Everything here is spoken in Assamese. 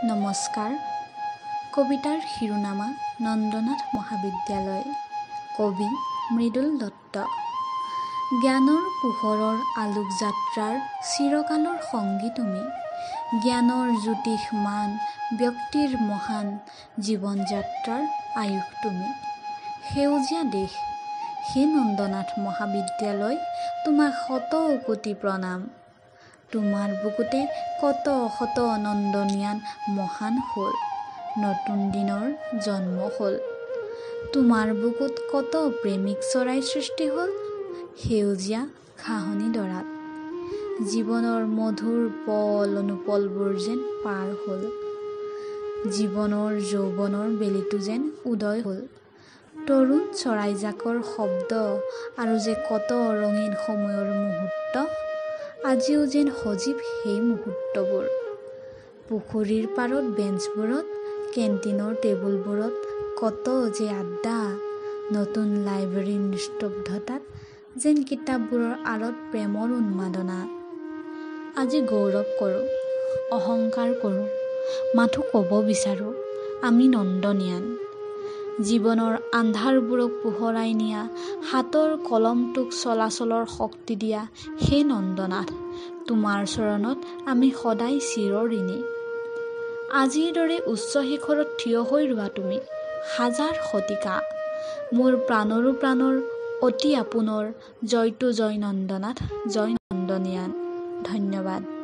নমস্কাৰ। কবিতাৰ শিৰোনামা নন্দনাথ মহাবিদ্যালয়। কবি মৃদুল দত্ত। জ্ঞানৰ পোহৰৰ আলোক যাত্ৰাৰ চিৰকালৰ সংগী তুমি। জ্ঞানৰ জ্যোতিষমান ব্যক্তিৰ মহান জীৱন যাত্ৰাৰ আয়ুস তুমি। সেউজীয়া দেশ হে নন্দনাথ মহাবিদ্যালয়, তোমাক শত কোটি প্ৰণাম। তোমাৰ বুকুতে কত শত নন্দনিয়ান মহান হ'ল, নতুন দিনৰ জন্ম হ'ল। তোমাৰ বুকুত কত প্ৰেমিক চৰাই সৃষ্টি হ'ল, সেউজীয়া ঘাঁহনি ডৰাত। জীৱনৰ মধুৰ পল অনুপলবোৰ যেন পাৰ হ'ল, জীৱনৰ যৌৱনৰ বেলিটো যেন উদয় হ'ল। তৰুণ চৰাইজাকৰ শব্দ আৰু যে কত ৰঙীন সময়ৰ মুহূৰ্ত, আজিও যেন সজীৱ সেই মুহূৰ্তবোৰ। পুখুৰীৰ পাৰত বেঞ্চবোৰত, কেণ্টিনৰ টেবুলবোৰত কত যে আড্ডা, নতুন লাইব্ৰেৰীৰ নিস্তব্ধতাত যেন কিতাপবোৰৰ আঁৰত প্ৰেমৰ উন্মাদনা। আজি গৌৰৱ কৰোঁ, অহংকাৰ কৰোঁ, মাথো ক'ব বিচাৰোঁ আমি নন্দনিয়ান। জীৱনৰ আন্ধাৰবোৰক পোহৰাই নিয়া, হাতৰ কলমটোক চলাচলৰ শক্তি দিয়া হে নন্দনাথ, তোমাৰ চৰণত আমি সদায় চিৰঋণী। আজিৰ দৰে উচ্চ শিখৰত থিয় হৈ ৰোৱা তুমি হাজাৰ শতিকা, মোৰ প্ৰাণৰো প্ৰাণৰ অতি আপোনৰ। জয়তো জয় নন্দনাথ, জয় নন্দনিয়ান। ধন্যবাদ।